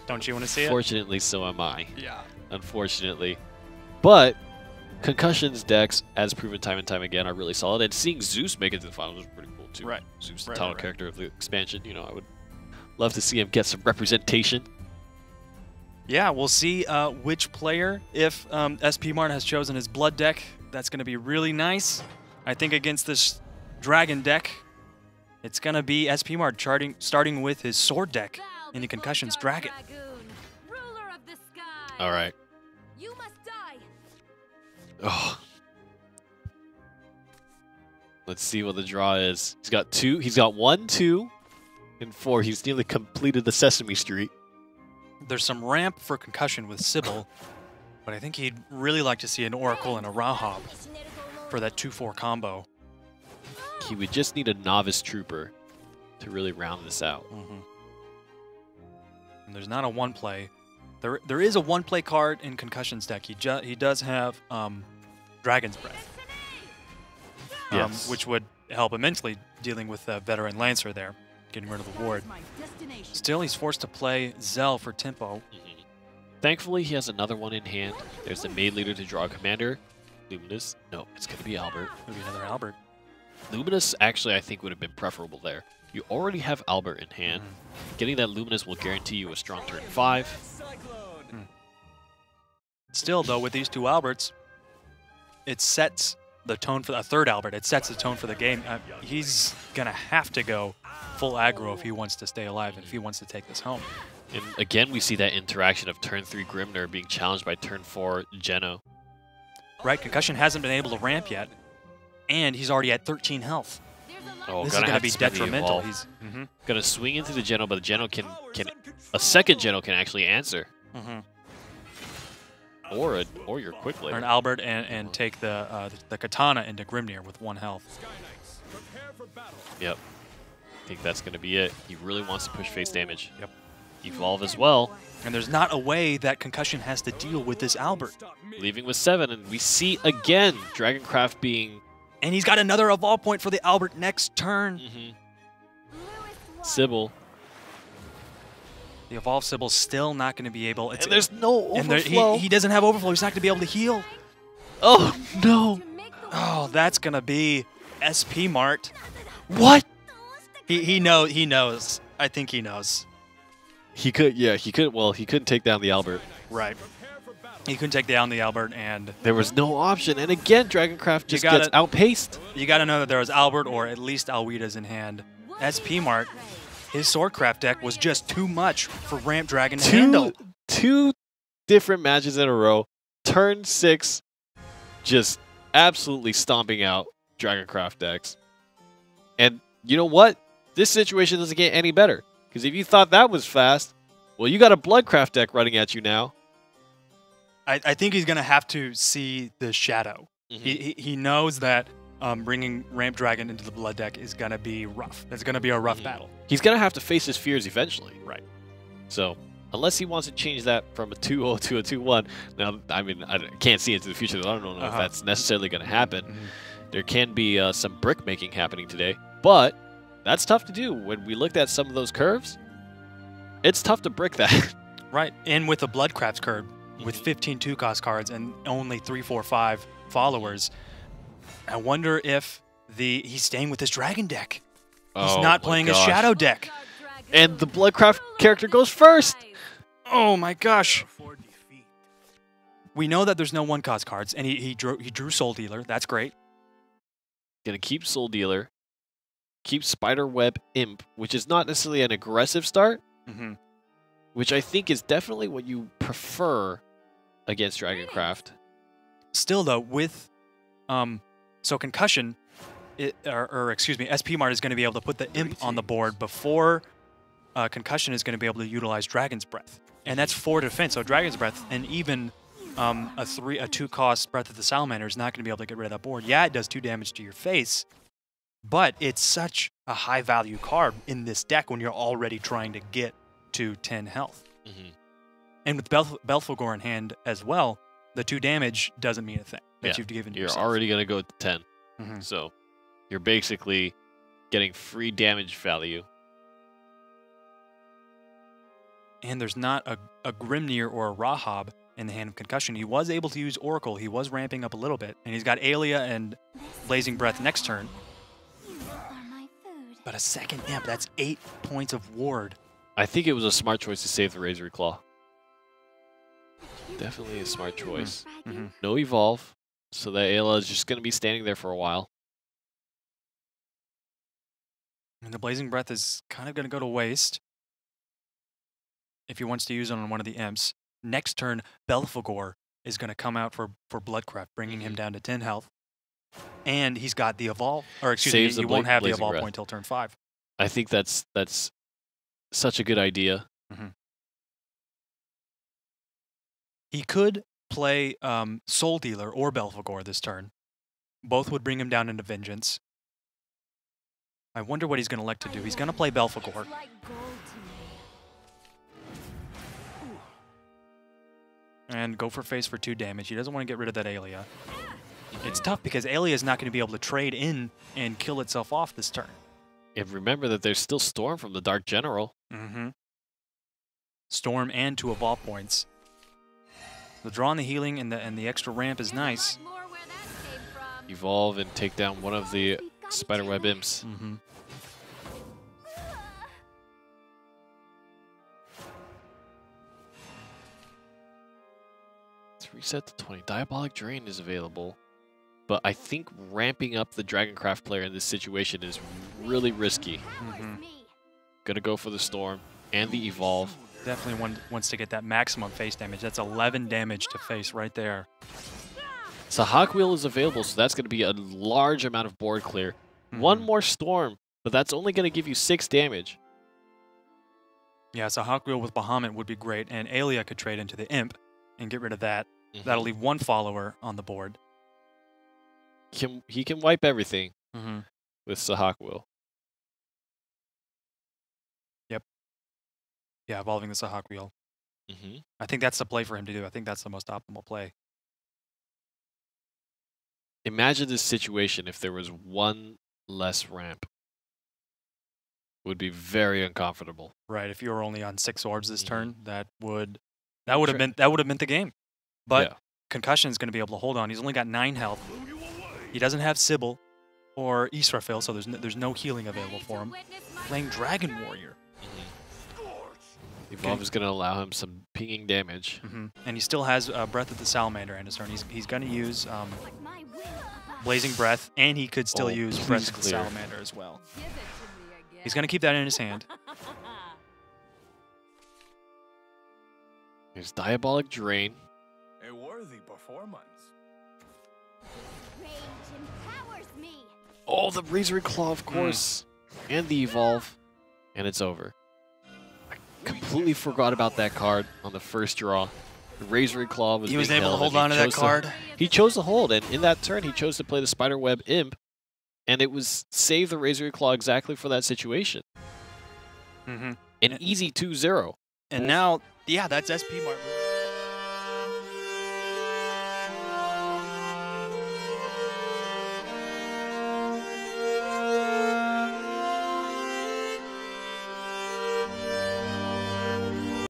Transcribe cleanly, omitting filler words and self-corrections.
Don't you want to see it? Fortunately, so am I. Yeah. Unfortunately. But Kuncussion's decks, as proven time and time again, are really solid. And seeing Zeus make it to the finals is pretty cool, too. Right. Zeus, the title character of the expansion. You know, I would love to see him get some representation. Yeah, we'll see which player, if spmart has chosen his blood deck. That's going to be really nice. I think against this dragon deck, it's going to be spmart starting with his sword deck in the Kuncussion's dragon. All right. You must die. Oh. Let's see what the draw is. He's got 2. He's got 1, 2, and 4. He's nearly completed the Sesame Street. There's some ramp for Kuncussion with Sybil, but I think he'd really like to see an Oracle and a Rahab for that 2-4 combo. He would just need a Novice Trooper to really round this out. And there's not a one-play. There is a one-play card in Kuncussion's deck. He does have Dragon's Breath, Yes. which would help immensely dealing with the Veteran Lancer there, getting rid of the ward. Still, he's forced to play Zell for tempo. Thankfully, he has another one in hand. There's the Maid Leader to draw a commander. Luminous. No, it's going to be Albert. Maybe another Albert. Luminous, actually, I think would have been preferable there. You already have Albert in hand. Getting that Luminous will guarantee you a strong turn 5. Still, though, with these 2 Alberts, it sets the tone for a third Albert. It sets the tone for the game. He's going to have to go full aggro if he wants to stay alive and if he wants to take this home. And again, we see that interaction of turn 3 Grimner being challenged by turn 4 Geno. Right, Kuncussion hasn't been able to ramp yet, and he's already at 13 health. Oh, This is going to be detrimental. He's gonna swing into the Geno, but the Geno can a second Geno can actually answer. Or your quick or an later. Albert and take the Katana into Grimnir with 1 health. Yep. I think that's gonna be it. He really wants to push face damage. Yep. Evolve as well. And there's not a way that Kuncussion has to deal with this Albert. Leaving with 7, and we see again Dragoncraft being. And he's got another evolve point for the Albert next turn. Sybil. The evolve Sybil's still not going to be able. And there's no overflow. He doesn't have overflow. He's not going to be able to heal. Oh no! Oh, that's going to be spmart. What? He knows. I think he knows. He could. Yeah, he could. Well, he couldn't take down the Albert. Right. He couldn't take down the Albert, and There was no option. And again, Dragoncraft just gets outpaced. you got to know that there was Albert or at least Alwida's in hand. spmart, his Swordcraft deck was just too much for Ramp Dragon to handle. 2 different matches in a row. Turn 6, just absolutely stomping out Dragoncraft decks. And you know what? This situation doesn't get any better. Because if you thought that was fast, well, you got a Bloodcraft deck running at you now. I think he's going to have to see the shadow. He knows that bringing Ramp Dragon into the Blood deck is going to be rough. It's going to be a rough battle. He's going to have to face his fears eventually. Right. So, unless he wants to change that from a 2-0 to a 2-1, now, I mean, I can't see into the future. I don't know if that's necessarily going to happen. There can be some brick making happening today, but that's tough to do. When we looked at some of those curves, it's tough to brick that. Right. And with the Bloodcraft curve, with 15 2-cost cards and only 3, 4, 5 followers, I wonder if he's staying with his Dragon deck. He's not playing his Shadow deck. And the Bloodcraft character goes first. Oh my gosh. We know that there's no 1-cost cards, and he drew Soul Dealer. That's great. Gonna keep Soul Dealer. Keep Spiderweb Imp, which is not necessarily an aggressive start, which I think is definitely what you prefer against Dragoncraft. Still, though, with so Kuncussion, excuse me, spmart is going to be able to put the Imp on the board before Kuncussion is going to be able to utilize Dragon's Breath, and that's 4 defense. So Dragon's Breath and even a 2-cost Breath of the Salamander is not going to be able to get rid of that board. Yeah, it does 2 damage to your face, but it's such a high-value card in this deck when you're already trying to get to 10 health. And with Belphegor in hand as well, the 2 damage doesn't mean a thing that you've given to You're yourself. already going to go to 10. So you're basically getting free damage value. And there's not a Grimnir or a Rahab in the hand of Concussion. He was able to use Oracle. He was ramping up a little bit. And he's got Alia and Blazing Breath next turn. But a second Imp, that's 8 points of ward. I think it was a smart choice to save the Razor Claw. Definitely a smart choice. No evolve, so that Ayla is just going to be standing there for a while. And the Blazing Breath is kind of going to go to waste if he wants to use it on one of the Imps. Next turn, Belphegor is going to come out for Bloodcraft, bringing him down to 10 health. And he's got the evolve, or excuse me, he won't have the evolve point till turn 5. I think that's such a good idea. He could play Soul Dealer or Belphegor this turn. Both would bring him down into Vengeance. I wonder what he's going to elect to do. He's going to play Belphegor. And go for face for 2 damage. He doesn't want to get rid of that Alia. It's tough because Alia is not going to be able to trade in and kill itself off this turn. And remember that there's still Storm from the Dark General. Storm and 2 evolve points. The draw and the healing and the extra ramp is nice. Evolve and take down one of the Spiderweb Imps. Let's reset to 20. Diabolic Drain is available. But I think ramping up the Dragoncraft player in this situation is really risky. Gonna go for the Storm and the Evolve. Definitely wants to get that maximum face damage. That's 11 damage to face right there. Sahak Wheel is available, so that's going to be a large amount of board clear. One more Storm, but that's only going to give you 6 damage. Yeah, Sahak Wheel with Bahamut would be great, and Alia could trade into the Imp and get rid of that. That'll leave 1 follower on the board. He can wipe everything with Sahak Wheel. Yeah, evolving the Sahak Wheel. I think that's the play for him to do. I think that's the most optimal play. Imagine this situation if there was 1 less ramp. It would be very uncomfortable. Right, if you were only on 6 orbs this turn, that would have meant the game. But Concussion is going to be able to hold on. He's only got 9 health. He doesn't have Sybil or Israfil, so there's no healing available for him. Playing Dragon Warrior. Evolve is going to allow him some pinging damage. And he still has Breath of the Salamander in his turn. He's going to use Blazing Breath, and he could still use Breath of the Salamander as well. He's going to keep that in his hand. There's Diabolic Drain. A worthy performance. Oh, the Razor Claw, of course. And the Evolve. And it's over. Completely forgot about that card on the first draw. The Razor Claw was. He was able to hold on to that card. He chose to hold, and in that turn, he chose to play the Spiderweb Imp, and it was save the Razor Claw exactly for that situation. An easy 2-0. And now, yeah, that's spmart.